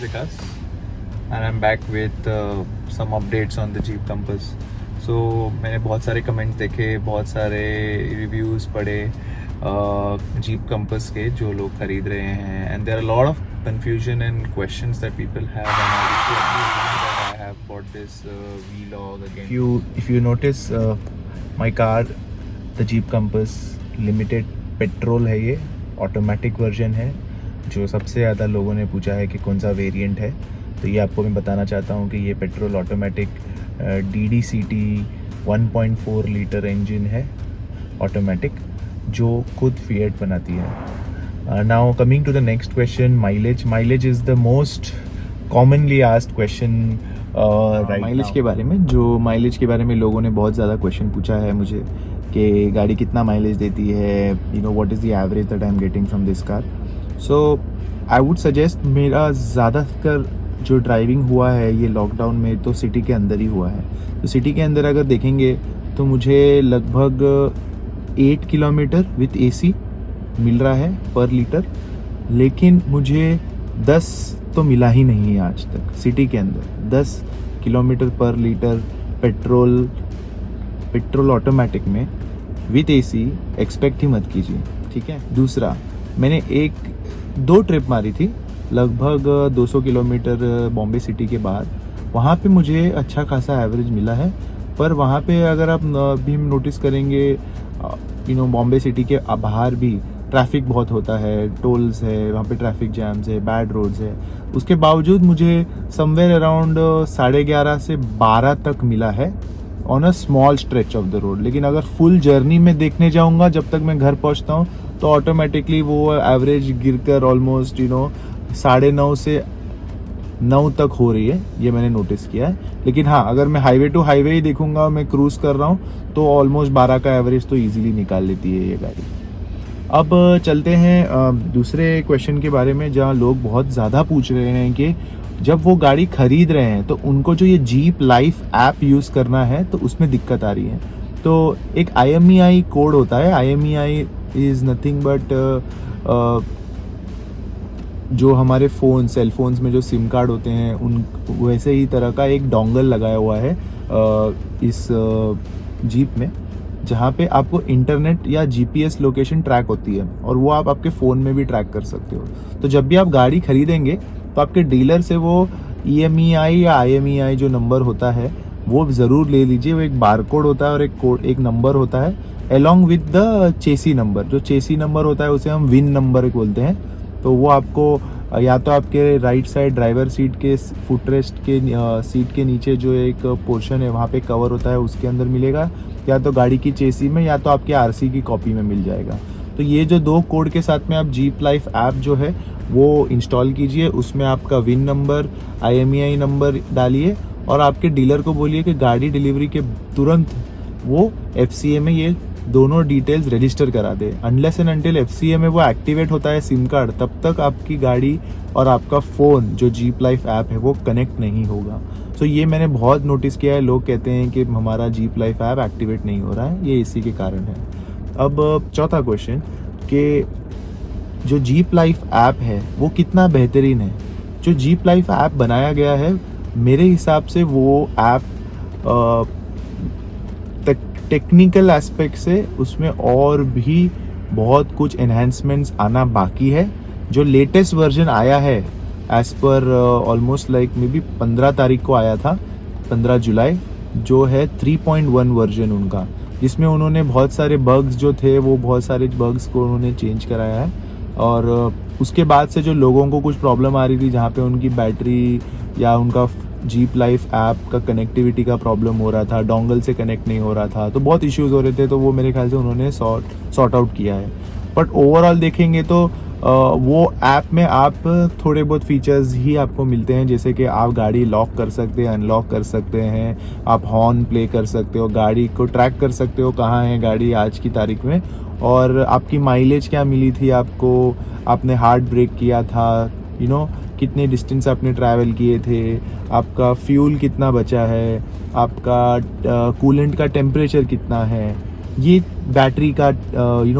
Vikas, and I'm back with some updates on the Jeep Compass. So मैंने बहुत सारे comment देखे, बहुत सारे रिव्यूज़ पढ़े Jeep Compass के जो लोग खरीद रहे हैं, and there are a lot of confusion and questions that people have, and I wish to agree that I have bought this vlog again. If you notice my car, the Jeep Compass Limited petrol है, ये automatic version है. जो सबसे ज़्यादा लोगों ने पूछा है कि कौन सा वेरिएंट है, तो ये आपको मैं बताना चाहता हूँ कि ये petrol automatic DDCT 1.4 litre engine है ऑटोमेटिक, जो खुद फिएट बनाती है. Now coming to the next question, mileage is the most commonly asked question. Mileage के बारे में, माइलेज में लोगों ने बहुत ज़्यादा क्वेश्चन पूछा है मुझे कि गाड़ी कितना माइलेज देती है, what is the average that I am getting from this car. So I would suggest, मेरा ज़्यादातर जो ड्राइविंग हुआ है ये लॉकडाउन में तो सिटी के अंदर ही हुआ है. तो सिटी के अंदर अगर देखेंगे तो मुझे लगभग 8 किलोमीटर विथ AC मिल रहा है पर लीटर, लेकिन मुझे 10 तो मिला ही नहीं है आज तक सिटी के अंदर. 10 किलोमीटर पर लीटर पेट्रोल ऑटोमेटिक में विथ AC एक्सपेक्ट ही मत कीजिए, ठीक है. दूसरा, मैंने 1-2 ट्रिप मारी थी लगभग 200 किलोमीटर बॉम्बे सिटी के बाहर. वहाँ पे मुझे अच्छा खासा एवरेज मिला है, पर वहाँ पे अगर आप भी नोटिस करेंगे, बॉम्बे सिटी के बाहर भी ट्रैफिक बहुत होता है, टोल्स है, वहाँ पे ट्रैफिक जैम्स है, बैड रोड्स है. उसके बावजूद मुझे समवेयर अराउंड 11:30 से 12 तक मिला है on a small stretch of the road. लेकिन अगर फुल जर्नी में देखने जाऊँगा, जब तक मैं घर पहुँचता हूँ, तो ऑटोमेटिकली वो एवरेज गिरकर ऑलमोस्ट 9:30 से 9 तक हो रही है. ये मैंने नोटिस किया है. लेकिन हाँ, अगर मैं हाईवे टू हाईवे ही देखूंगा, मैं क्रूज कर रहा हूँ, तो ऑलमोस्ट 12 का एवरेज तो इजीली निकाल लेती है ये गाड़ी. अब चलते हैं दूसरे क्वेश्चन के बारे में, जहाँ लोग बहुत ज़्यादा पूछ रहे हैं कि जब वो गाड़ी खरीद रहे हैं तो उनको जो ये जीप लाइफ ऐप यूज़ करना है तो उसमें दिक्कत आ रही है. तो एक IMEI कोड होता है. IMEI इज़ नथिंग बट जो हमारे सेल फोन्स में जो सिम कार्ड होते हैं, उन वैसे ही तरह का एक डोंगल लगाया हुआ है इस जीप में, जहाँ पे आपको इंटरनेट या GPS लोकेशन ट्रैक होती है, और वो आप आपके फ़ोन में भी ट्रैक कर सकते हो. तो जब भी आप गाड़ी खरीदेंगे तो आपके डीलर से वो EMEI या IMEI जो नंबर होता है वो ज़रूर ले लीजिए. वो एक बारकोड होता है और एक नंबर होता है along with the Chesi number. जो चेसी नंबर होता है उसे हम विन नंबर बोलते हैं. तो वो आपको या तो आपके राइट साइड ड्राइवर सीट के फुटरेस्ट के सीट के नीचे जो एक पोर्शन है वहाँ पे कवर होता है, उसके अंदर मिलेगा, या तो गाड़ी की चेसी में, या तो आपके RC की कॉपी में मिल जाएगा. तो ये जो 2 कोड के साथ में आप जीप लाइफ ऐप जो है वो इंस्टॉल कीजिए. उसमें आपका विन नंबर, IMEI नंबर डालिए और आपके डीलर को बोलिए कि गाड़ी डिलीवरी के तुरंत वो FCA में ये दोनों डिटेल्स रजिस्टर करा दे. अनलेस एंड अनटिल FCA में वो एक्टिवेट होता है सिम कार्ड, तब तक आपकी गाड़ी और आपका फ़ोन जो जीप लाइफ ऐप है वो कनेक्ट नहीं होगा. तो ये मैंने बहुत नोटिस किया है. लोग कहते हैं कि हमारा जीप लाइफ ऐप एक्टिवेट नहीं हो रहा है, ये इसी के कारण है. अब चौथा क्वेश्चन कि जो जीप लाइफ ऐप है वो कितना बेहतरीन है. जो जीप लाइफ ऐप बनाया गया है, मेरे हिसाब से वो ऐप टेक्निकल एस्पेक्ट से उसमें और भी बहुत कुछ एनहेंसमेंट्स आना बाकी है. जो लेटेस्ट वर्जन आया है as per almost like may be 15 तारीख को आया था, 15 जुलाई, जो है 3.1 वर्जन उनका, जिसमें उन्होंने बहुत सारे बग्स जो थे वो बहुत सारे बग्स को उन्होंने चेंज कराया है. और उसके बाद से जो लोगों को कुछ प्रॉब्लम आ रही थी, जहाँ पे उनकी बैटरी या उनका जीप लाइफ ऐप का कनेक्टिविटी का प्रॉब्लम हो रहा था, डोंगल से कनेक्ट नहीं हो रहा था, तो बहुत इश्यूज हो रहे थे. तो वो मेरे ख्याल से उन्होंने सॉर्ट आउट किया है. बट ओवरऑल देखेंगे तो वो ऐप में आप थोड़े बहुत फीचर्स ही आपको मिलते हैं, जैसे कि आप गाड़ी लॉक कर सकते हैं, अनलॉक कर सकते हैं, आप हॉर्न प्ले कर सकते हो, गाड़ी को ट्रैक कर सकते हो कहाँ है गाड़ी आज की तारीख में, और आपकी माइलेज क्या मिली थी आपको, आपने हार्ड ब्रेक किया था, कितने डिस्टेंस आपने ट्रैवल किए थे, आपका फ्यूल कितना बचा है, आपका कूलेंट का टेम्परेचर कितना है, ये बैटरी का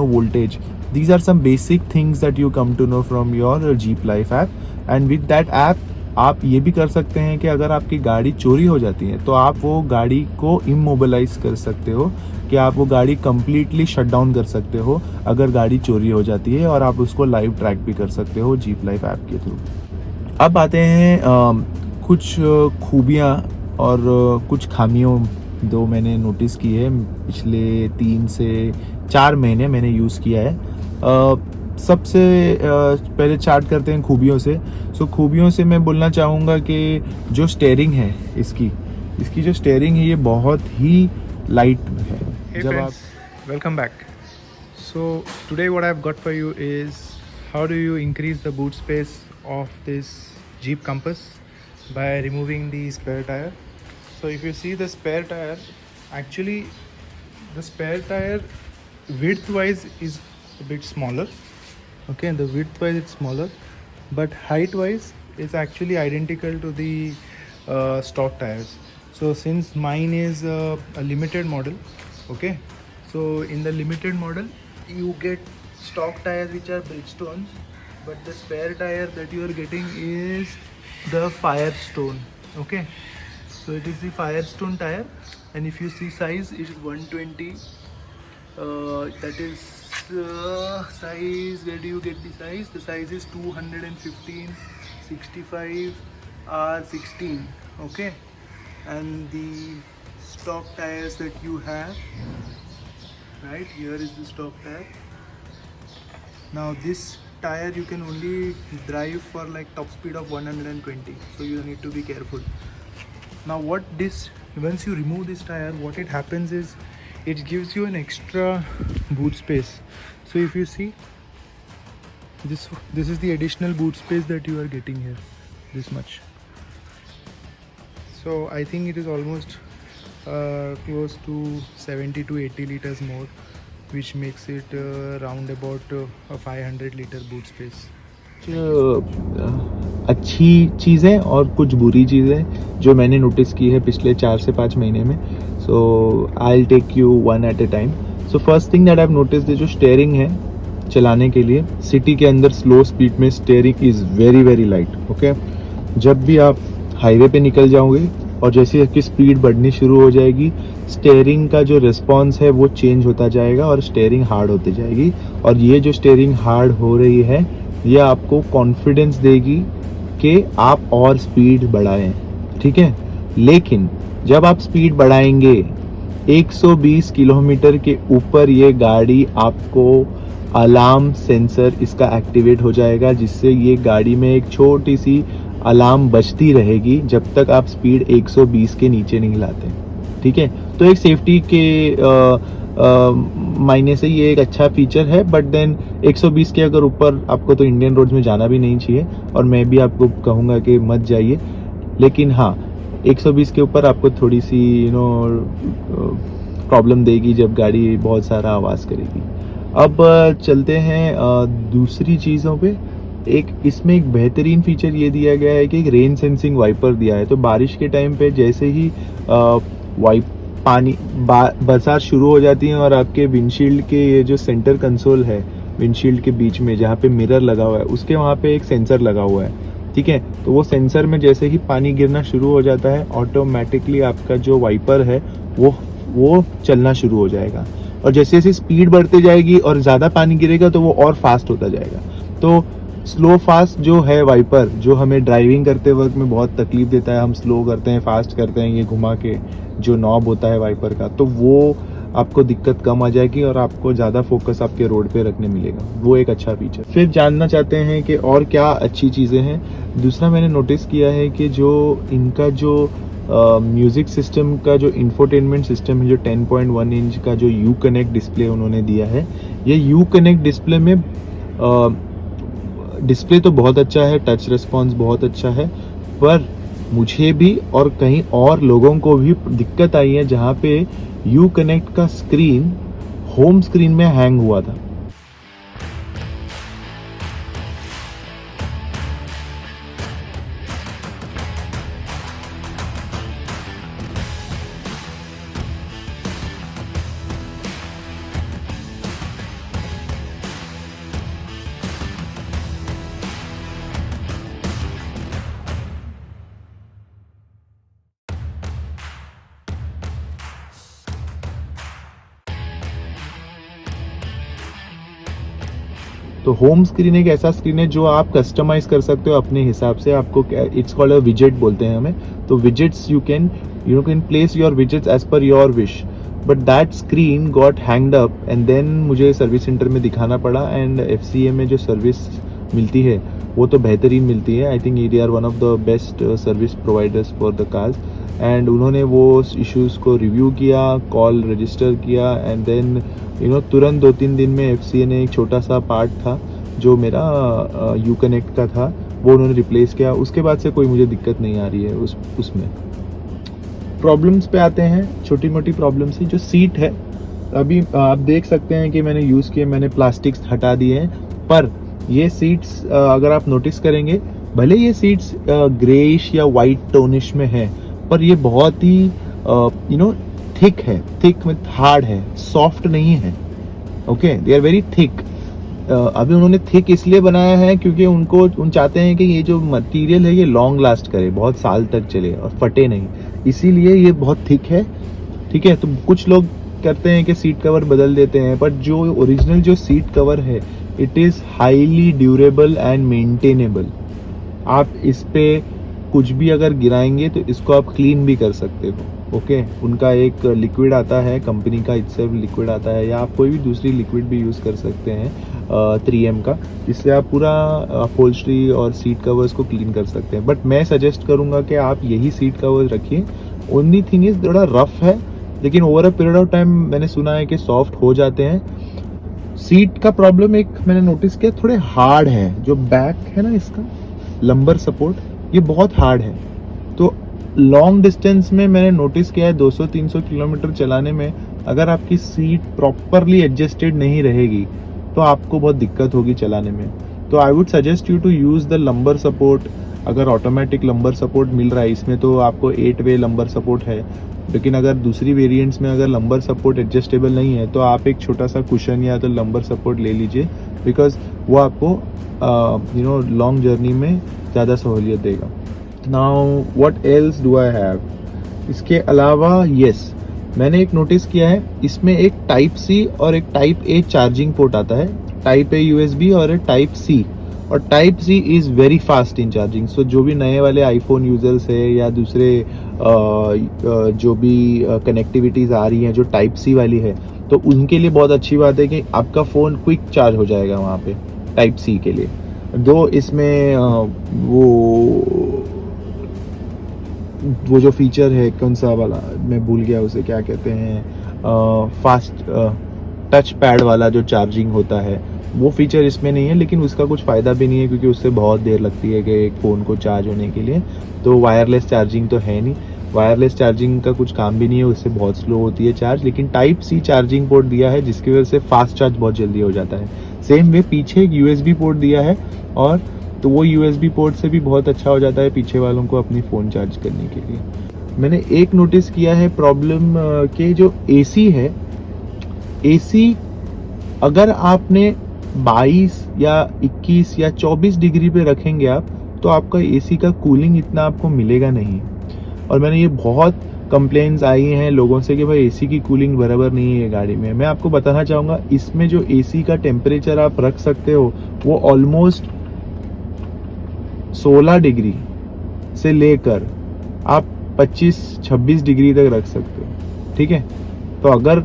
voltage. These are some basic things that you come to know from your Jeep Life app, and with that app आप ये भी कर सकते हैं कि अगर आपकी गाड़ी चोरी हो जाती है तो आप वो गाड़ी को इमोबिलाइज कर सकते हो, कि आप वो गाड़ी कंप्लीटली शट डाउन कर सकते हो अगर गाड़ी चोरी हो जाती है, और आप उसको लाइव ट्रैक भी कर सकते हो जीप लाइफ ऐप के थ्रू। अब आते हैं कुछ खूबियाँ और कुछ खामियों जो मैंने नोटिस की है पिछले 3 से 4 महीने मैंने यूज़ किया है। सबसे पहले स्टार्ट करते हैं खूबियों से। सो खूबियों से मैं बोलना चाहूँगा कि जो स्टेयरिंग है इसकी जो स्टेयरिंग है ये बहुत ही लाइट है। Hey जब friends, welcome back. So today what I've got for you is how do you increase the boot space of this Jeep Compass by removing the spare tire. So if you see the spare tire, actually the spare tire width wise is a bit smaller. Okay, the width wise it's smaller, but height wise is actually identical to the stock tires. So since mine is a limited model, okay, so in the limited model you get stock tires which are Bridgestones, but the spare tire that you are getting is the Firestone. Okay, so it is the Firestone tire, and if you see size, it is 120. That is size. Where do you get the size? The size is 215, 65, R16. Okay, and the stock tires that you have, right here is the stock tire. Now this tire you can only drive for like top speed of 120, so you need to be careful. Now what this, once you remove this tire, what it happens is it gives you an extra boot space. So if you see this is the additional boot space that you are getting here, this much. So I think it is almost close to 70 to 80 liters more, which makes it round about a 500 liter boot space. अच्छी चीज़ें और कुछ बुरी चीज़ें जो मैंने notice की है पिछले 4 से 5 महीने में। So I will take you one at a time. So first thing that I have noticed है जो स्टेयरिंग है चलाने के लिए सिटी के अंदर स्लो स्पीड में steering is very very light. Okay, जब भी आप हाईवे पे निकल जाओगे और जैसे आपकी स्पीड बढ़नी शुरू हो जाएगी, स्टेयरिंग का जो रिस्पॉन्स है वो चेंज होता जाएगा और स्टेयरिंग हार्ड होती जाएगी। और ये जो स्टेयरिंग हार्ड हो रही है ये आपको कॉन्फिडेंस देगी कि आप और स्पीड बढ़ाएं, ठीक है। लेकिन जब आप स्पीड बढ़ाएंगे 120 किलोमीटर के ऊपर ये गाड़ी आपको अलार्म सेंसर इसका एक्टिवेट हो जाएगा, जिससे ये गाड़ी में एक छोटी सी अलार्म बजती रहेगी जब तक आप स्पीड 120 के नीचे नहीं लाते, ठीक है। तो एक सेफ्टी के मायने से ये एक अच्छा फीचर है, बट देन 120 के अगर ऊपर आपको तो इंडियन रोड्स में जाना भी नहीं चाहिए, और मैं भी आपको कहूँगा कि मत जाइए। लेकिन हाँ, 120 के ऊपर आपको थोड़ी सी प्रॉब्लम देगी जब गाड़ी बहुत सारा आवाज़ करेगी। अब चलते हैं दूसरी चीज़ों पे। इसमें एक बेहतरीन फीचर ये दिया गया है कि एक रेन सेंसिंग वाइपर दिया है। तो बारिश के टाइम पे जैसे ही बरसात शुरू हो जाती है और आपके विंडशील्ड के ये जो सेंटर कंसोल है विंडशील्ड के बीच में जहाँ पे मिरर लगा हुआ है उसके वहाँ पे एक सेंसर लगा हुआ है, ठीक है। तो वो सेंसर में जैसे ही पानी गिरना शुरू हो जाता है ऑटोमेटिकली आपका जो वाइपर है वो चलना शुरू हो जाएगा, और जैसे जैसे स्पीड बढ़ते जाएगी और ज़्यादा पानी गिरेगा तो वो और फास्ट होता जाएगा। तो स्लो फास्ट जो है वाइपर, जो हमें ड्राइविंग करते वक्त में बहुत तकलीफ देता है, हम स्लो करते हैं फास्ट करते हैं ये घुमा के जो नॉब होता है वाइपर का, तो वो आपको दिक्कत कम आ जाएगी और आपको ज़्यादा फोकस आपके रोड पे रखने मिलेगा। वो एक अच्छा फीचर। फिर जानना चाहते हैं कि और क्या अच्छी चीज़ें हैं। दूसरा मैंने नोटिस किया है कि जो इनका जो म्यूज़िक सिस्टम का जो इंफोटेनमेंट सिस्टम है, जो 10.1 इंच का जो यू कनेक्ट डिस्प्ले उन्होंने दिया है, ये यू कनेक्ट डिस्प्ले में डिस्प्ले तो बहुत अच्छा है, टच रिस्पॉन्स बहुत अच्छा है, पर मुझे भी और कहीं और लोगों को भी दिक्कत आई है जहाँ पे यू कनेक्ट का स्क्रीन होम स्क्रीन में हैंग हुआ था। तो होम स्क्रीन एक ऐसा स्क्रीन है जो आप कस्टमाइज कर सकते हो अपने हिसाब से. आपको इट्स कॉल्ड अ विजेट बोलते हैं हमें. तो widgets you can place your widgets as per your wish. But that screen got hanged up and then मुझे सर्विस सेंटर में दिखाना पड़ा. एंड FCA में जो सर्विस मिलती है वो तो बेहतरीन मिलती है. I think they are one of the best service providers for the cars. And उन्होंने वो इश्यूज़ को रिव्यू किया, कॉल रजिस्टर किया एंड देन तुरंत 2-3 दिन में FCA ने एक छोटा सा पार्ट था जो मेरा Uconnect का था वो उन्होंने रिप्लेस किया. उसके बाद से कोई मुझे दिक्कत नहीं आ रही है उसमें. प्रॉब्लम्स पे आते हैं, छोटी मोटी प्रॉब्लम्स ही. जो सीट है अभी आप देख सकते हैं कि मैंने यूज़ किए, मैंने प्लास्टिक्स हटा दिए हैं. पर ये सीट्स अगर आप नोटिस करेंगे, भले ये सीट्स ग्रेइश या वाइट टोनिश में है, पर ये बहुत ही थिक है. थिक में हार्ड है, सॉफ्ट नहीं है. Okay, they are very thick. अभी उन्होंने थिक इसलिए बनाया है क्योंकि उन चाहते हैं कि ये जो मटेरियल है ये लॉन्ग लास्ट करे, बहुत साल तक चले और फटे नहीं, इसीलिए ये बहुत थिक है. ठीक है, तो कुछ लोग करते हैं कि सीट कवर बदल देते हैं, बट जो ओरिजिनल जो सीट कवर है it is highly durable and maintainable. आप इस पे कुछ भी अगर गिराएंगे तो इसको आप क्लीन भी कर सकते हो. ओके, उनका एक लिक्विड आता है, कंपनी का इट्सेल्फ लिक्विड आता है, या आप कोई भी दूसरी लिक्विड भी यूज़ कर सकते हैं 3M का, इसलिए आप पूरा अपहोल्स्ट्री और सीट कवर्स को क्लीन कर सकते हैं. बट मैं सजेस्ट करूँगा कि आप यही सीट कवर्स रखिए. ओनली थिंग इज़ थोड़ा रफ है, लेकिन over a period of time मैंने सुना है कि सॉफ्ट हो जाते हैं. सीट का प्रॉब्लम एक मैंने नोटिस किया, थोड़े हार्ड है. जो बैक है ना इसका लंबर सपोर्ट, ये बहुत हार्ड है. तो लॉन्ग डिस्टेंस में मैंने नोटिस किया है 200-300 किलोमीटर चलाने में अगर आपकी सीट प्रॉपरली एडजस्टेड नहीं रहेगी तो आपको बहुत दिक्कत होगी चलाने में. तो I would suggest you to use the lumbar support. अगर ऑटोमेटिक लंबर सपोर्ट मिल रहा है, इसमें तो आपको 8-वे लंबर सपोर्ट है, लेकिन अगर दूसरी वेरिएंट्स में अगर लंबर सपोर्ट एडजस्टेबल नहीं है तो आप एक छोटा सा कुशन या तो लंबर सपोर्ट ले लीजिए, बिकॉज वो आपको लॉन्ग जर्नी में ज़्यादा सहूलियत देगा. Now what else do I have. इसके अलावा येस, मैंने एक नोटिस किया है, इसमें एक टाइप C और एक टाइप A चार्जिंग पोर्ट आता है. टाइप A USB और एक टाइप C. और type C is very fast in charging. So जो भी नए वाले आईफोन यूज़र्स है या दूसरे जो भी कनेक्टिविटीज़ आ रही हैं जो टाइप C वाली है, तो उनके लिए बहुत अच्छी बात है कि आपका फ़ोन क्विक चार्ज हो जाएगा वहाँ पे टाइप C के लिए. दो इसमें वो जो फीचर है, कौन सा वाला मैं भूल गया उसे क्या कहते हैं, फास्ट टच पैड वाला जो चार्जिंग होता है, वो फीचर इसमें नहीं है. लेकिन उसका कुछ फ़ायदा भी नहीं है क्योंकि उससे बहुत देर लगती है कि एक फ़ोन को चार्ज होने के लिए. तो वायरलेस चार्जिंग तो है नहीं, वायरलेस चार्जिंग का कुछ काम भी नहीं है, उससे बहुत स्लो होती है चार्ज. लेकिन टाइप C चार्जिंग पोर्ट दिया है जिसकी वजह से फास्ट चार्ज बहुत जल्दी हो जाता है. सेम वे पीछे एक USB पोर्ट दिया है, और तो वो USB पोर्ट से भी बहुत अच्छा हो जाता है पीछे वालों को अपनी फ़ोन चार्ज करने के लिए. मैंने एक नोटिस किया है प्रॉब्लम कि जो AC है, AC अगर आपने 22 या 21 या 24 डिग्री पे रखेंगे आप, तो आपका AC का कूलिंग इतना आपको मिलेगा नहीं. और मैंने ये बहुत कंप्लेंट्स आई हैं लोगों से कि भाई AC की कूलिंग बराबर नहीं है गाड़ी में. मैं आपको बताना चाहूँगा, इसमें जो AC का टेम्परेचर आप रख सकते हो वो ऑलमोस्ट 16 डिग्री से लेकर आप 25-26 डिग्री तक रख सकते हो. ठीक है, तो अगर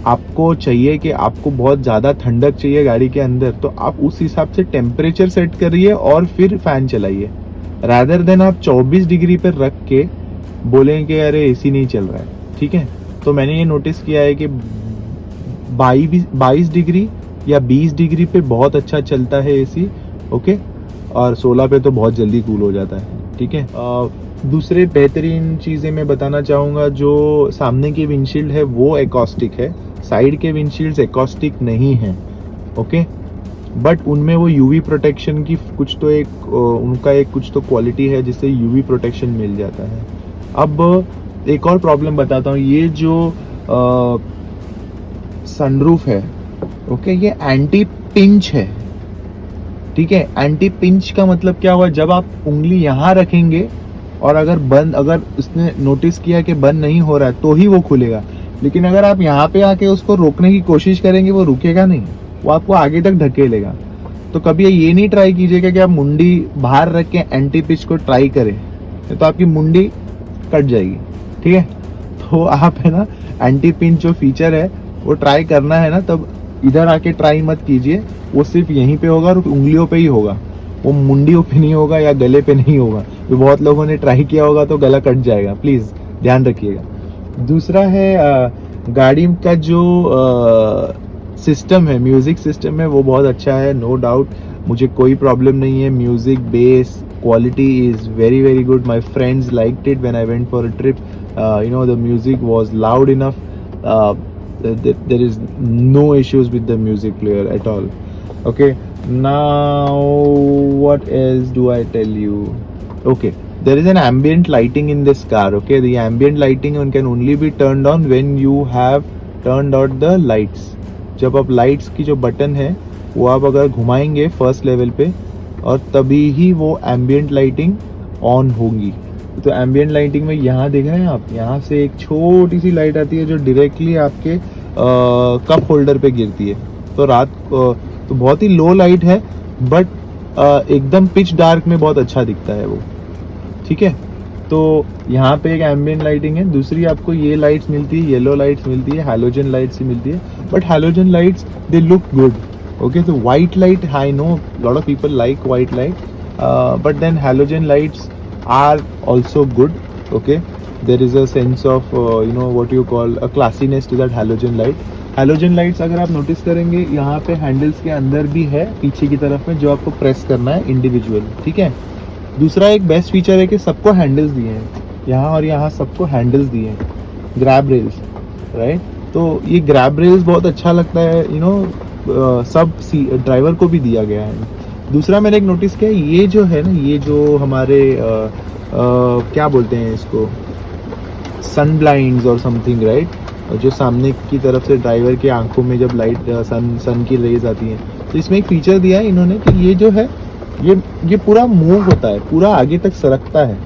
आपको चाहिए कि आपको बहुत ज़्यादा ठंडक चाहिए गाड़ी के अंदर, तो आप उस हिसाब से टेम्परेचर सेट करिए और फिर फ़ैन चलाइए, रादर देन आप 24 डिग्री पर रख के बोलें कि अरे AC नहीं चल रहा है. ठीक है, तो मैंने ये नोटिस किया है कि 22 डिग्री या 20 डिग्री पे बहुत अच्छा चलता है AC. ओके, और 16 पे तो बहुत जल्दी कूल हो जाता है. ठीक है, दूसरे बेहतरीन चीज़ें मैं बताना चाहूँगा, जो सामने की विंडशील्ड है वो एकॉस्टिक है, साइड के विंडशील्ड्स एकॉस्टिक नहीं हैं. ओके, बट उनमें वो UV प्रोटेक्शन की कुछ तो उनका एक कुछ तो क्वालिटी है जिससे UV प्रोटेक्शन मिल जाता है. अब एक और प्रॉब्लम बताता हूँ, ये जो सनरूफ है, ओके, ये एंटी पिंच है. ठीक है, एंटी पिंच का मतलब क्या हुआ, जब आप उंगली यहाँ रखेंगे और अगर उसने नोटिस किया कि बंद नहीं हो रहा है तो ही वो खुलेगा. लेकिन अगर आप यहाँ पे आके उसको रोकने की कोशिश करेंगे वो रुकेगा नहीं, वो आपको आगे तक धकेलेगा. तो कभी ये नहीं ट्राई कीजिएगा कि आप मुंडी बाहर रख के एंटी पिच को ट्राई करें, तो आपकी मुंडी कट जाएगी, ठीक है। तो आप है ना एंटी पिंच जो फीचर है वो ट्राई करना है ना, तब इधर आके ट्राई मत कीजिए, वो सिर्फ यहीं पे होगा और उंगलियों पे ही होगा, वो मुंडियों पे नहीं होगा या गले पे नहीं होगा। तो बहुत लोगों ने ट्राई किया होगा तो गला कट जाएगा, प्लीज ध्यान रखिएगा। दूसरा है गाड़ी का जो सिस्टम है, म्यूजिक सिस्टम है, वो बहुत अच्छा है, नो डाउट, मुझे कोई प्रॉब्लम नहीं है। Music bass quality is very good. My friends liked it when I went for a trip. The music was loud enough. There is no issues with the music player at all. Okay, now what else do I tell you? Okay, there is an ambient lighting in this car. Okay, the ambient lighting can only be turned on when you have turned out the lights. जब आप lights की जो button है वो आप अगर घुमाएंगे first level पे, और तभी ही वो एम्बियंट लाइटिंग ऑन होगी। तो एम्बियंट लाइटिंग में यहाँ देख रहे हैं आप, यहाँ से एक छोटी सी लाइट आती है जो डायरेक्टली आपके कप होल्डर पे गिरती है। तो रात तो बहुत ही लो लाइट है, बट एकदम पिच डार्क में बहुत अच्छा दिखता है वो, ठीक है। तो यहाँ पे एक एम्बियंट लाइटिंग है। दूसरी आपको ये लाइट्स मिलती है, येलो लाइट्स मिलती है, हैलोजन लाइट्स ही मिलती है, but halogen lights they look good. Okay, so white light, I know a lot of people like white light, but then halogen lights are also good. Okay, there is a sense of what you call a classiness to that halogen light. Halogen lights अगर आप notice करेंगे यहाँ पे handles के अंदर भी है पीछे की तरफ में, जो आपको प्रेस करना है इंडिविजुअल, ठीक है। दूसरा एक बेस्ट फीचर है कि सबको हैंडल्स दिए हैं, यहाँ और यहाँ सबको हैंडल्स दिए हैं, ग्रैब रेल्स, राइट। तो ये ग्रैब रेल्स बहुत अच्छा लगता है, सब ड्राइवर को भी दिया गया है। दूसरा मैंने एक नोटिस किया, ये जो है ना, ये जो हमारे क्या बोलते हैं इसको, सन ब्लाइंड्स और समथिंग, राइट, जो सामने की तरफ से ड्राइवर की आंखों में जब लाइट सन की रेज आती है, तो इसमें एक फीचर दिया है इन्होंने कि ये जो है ये पूरा मूव होता है, पूरा आगे तक सरकता है।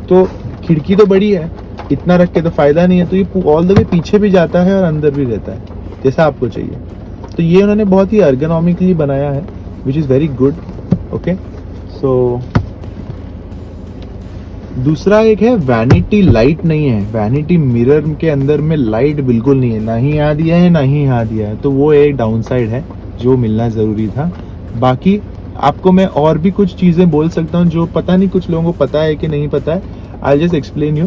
तो खिड़की तो बड़ी है, इतना रख के तो फायदा नहीं है, तो ये ऑल द वे पीछे भी जाता है और अंदर भी रहता है जैसा आपको चाहिए। तो ये उन्होंने बहुत ही अर्गोनॉमिकली बनाया है, which is very good. Okay, so दूसरा एक है वैनिटी लाइट नहीं है, वैनिटी मिरर के अंदर में लाइट बिल्कुल नहीं है, ना ही यहाँ दिया है ना ही यहाँ दिया है, तो वो एक डाउन साइड है जो मिलना ज़रूरी था। बाकी आपको मैं और भी कुछ चीज़ें बोल सकता हूँ जो पता नहीं कुछ लोगों को पता है कि नहीं पता है, आई जस्ट एक्सप्लेन यू।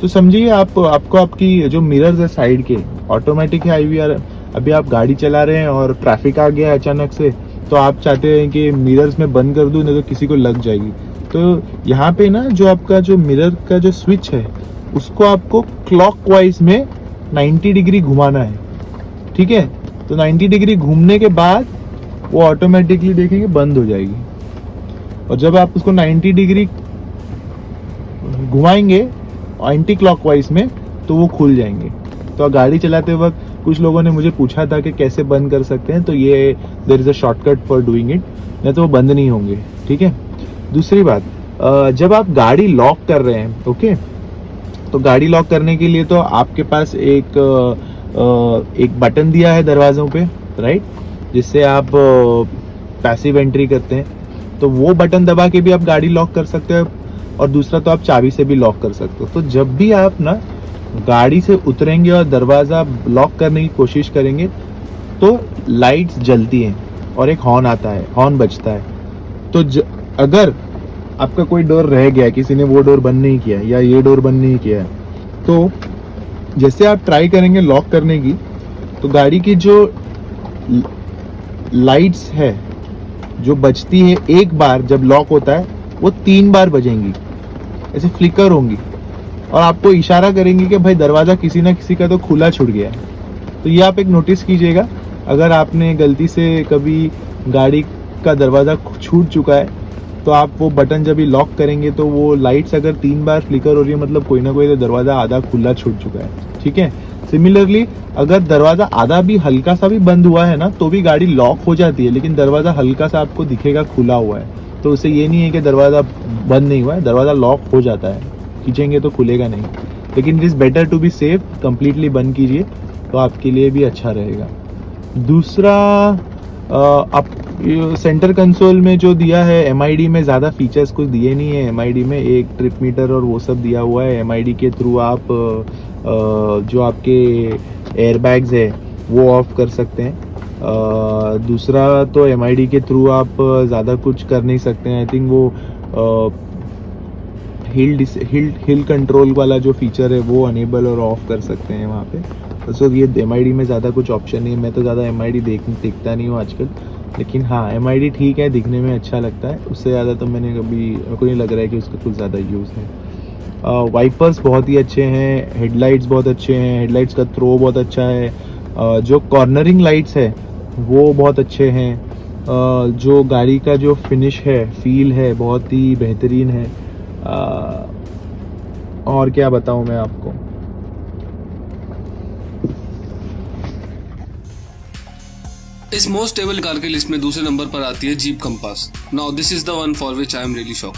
तो समझिए आपको आपकी जो मिरर्स है साइड के ऑटोमेटिक है IVR। अभी आप गाड़ी चला रहे हैं और ट्रैफिक आ गया अचानक से, तो आप चाहते हैं कि मिरर्स में बंद कर दूं, नहीं तो किसी को लग जाएगी। तो यहाँ पे ना जो आपका जो मिरर का जो स्विच है उसको आपको क्लॉकवाइज में 90 डिग्री घुमाना है, ठीक है। तो 90 डिग्री घूमने के बाद वो ऑटोमेटिकली देखेंगे बंद हो जाएगी, और जब आप उसको 90 डिग्री घुमाएंगे एंटी क्लॉकवाइज में तो वो खुल जाएंगे। तो गाड़ी चलाते वक्त कुछ लोगों ने मुझे पूछा था कि कैसे बंद कर सकते हैं, तो ये there is a shortcut for doing it, नहीं तो वो बंद नहीं होंगे, ठीक है। दूसरी बात, जब आप गाड़ी लॉक कर रहे हैं, ओके, तो गाड़ी लॉक करने के लिए तो आपके पास एक बटन दिया है दरवाजों पे, राइट, जिससे आप पैसिव एंट्री करते हैं। तो वो बटन दबा के भी आप गाड़ी लॉक कर सकते हो, और दूसरा तो आप चाबी से भी लॉक कर सकते हो। तो जब भी आप ना गाड़ी से उतरेंगे और दरवाज़ा लॉक करने की कोशिश करेंगे तो लाइट्स जलती हैं और एक हॉर्न आता है, हॉर्न बजता है। तो अगर आपका कोई डोर रह गया, किसी ने वो डोर बंद नहीं किया या ये डोर बंद नहीं किया, तो जैसे आप ट्राई करेंगे लॉक करने की, तो गाड़ी की जो लाइट्स है जो बजती है एक बार जब लॉक होता है, वो 3 बार बजेंगी, ऐसे फ्लिकर होंगी और आपको इशारा करेंगे कि भाई दरवाज़ा किसी ना किसी का तो खुला छूट गया है। तो ये आप एक नोटिस कीजिएगा, अगर आपने गलती से कभी गाड़ी का दरवाज़ा छूट चुका है तो आप वो बटन जब भी लॉक करेंगे तो वो लाइट्स अगर 3 बार फ्लिकर हो रही है, मतलब कोई ना कोई तो दरवाज़ा आधा खुला छूट चुका है, ठीक है। सिमिलरली अगर दरवाज़ा आधा भी हल्का सा भी बंद हुआ है ना, तो भी गाड़ी लॉक हो जाती है, लेकिन दरवाज़ा हल्का सा आपको दिखेगा खुला हुआ है, तो उससे ये नहीं है कि दरवाज़ा बंद नहीं हुआ है, दरवाज़ा लॉक हो जाता है, खींचेंगे तो खुलेगा नहीं। लेकिन it is better to be safe, completely बंद कीजिए तो आपके लिए भी अच्छा रहेगा। दूसरा अब सेंटर कंसोल में जो दिया है MID में ज़्यादा फीचर्स कुछ दिए नहीं है। MID में एक ट्रिप मीटर और वो सब दिया हुआ है। MID के थ्रू आप जो आपके एयरबैग्स है वो ऑफ कर सकते हैं। दूसरा तो MID के थ्रू आप ज़्यादा कुछ कर नहीं सकते हैं। आई थिंक वो हिल कंट्रोल वाला जो फीचर है वो अनेबल और ऑफ कर सकते हैं वहाँ पे। सो ये MID में ज़्यादा कुछ ऑप्शन नहीं है। मैं तो ज़्यादा MID देखता नहीं हूँ आजकल, लेकिन हाँ MID ठीक है, दिखने में अच्छा लगता है। उससे ज़्यादा तो मेरे को नहीं लग रहा है कि उसका कुछ ज़्यादा यूज़ है। वाइपर्स बहुत ही अच्छे हैं, हेडलाइट्स बहुत अच्छे हैं, हेडलाइट्स का थ्रो बहुत अच्छा है। जो कॉर्नरिंग लाइट्स है वो बहुत अच्छे हैं। जो गाड़ी का जो फिनिश है, फील है, बहुत ही बेहतरीन है। और क्या बताऊं मैं आपको। इस मोस्ट स्टेबल कार की लिस्ट में दूसरे नंबर पर आती है Jeep compass. Now this is the one for which I am really shock.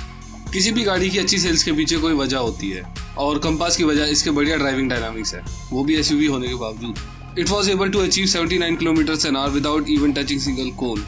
किसी भी गाड़ी की अच्छी सेल्स के पीछे कोई वजह होती है, और कंपास की वजह इसके बढ़िया ड्राइविंग डायनामिक्स है, वो भी एसयूवी होने के बावजूद। It was able to achieve 79 km/h without even touching single cone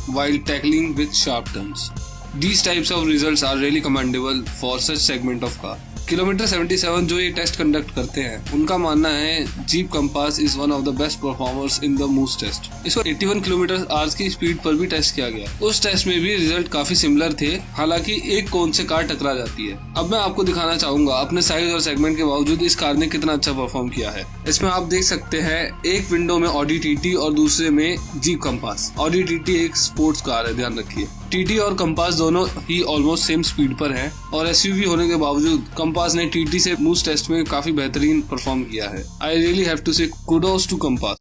while tackling with sharp turns. These types of results are really commendable for such segment of car. Kilometre 77 जो ये test conduct करते हैं, उनका मानना है Jeep Compass is one of the best performers in the moose test. इसको 81 km/h की speed पर भी टेस्ट किया गया। उस टेस्ट में भी रिजल्ट काफी सिमिलर थे, हालांकि एक कोन से कार टकरा जाती है। अब मैं आपको दिखाना चाहूंगा अपने साइज और सेगमेंट के बावजूद इस कार ने कितना अच्छा परफॉर्म किया है। इसमें आप देख सकते हैं एक विंडो में ऑडी TT और दूसरे में जीप कंपास। ऑडी TT एक स्पोर्ट्स कार है, ध्यान रखिए। TT और कंपास दोनों ही ऑलमोस्ट सेम स्पीड पर हैं, और एसयूवी होने के बावजूद कंपास ने TT से मूस टेस्ट में काफी बेहतरीन परफॉर्म किया है। आई रियली हैव टू से कुडोस टू कंपास।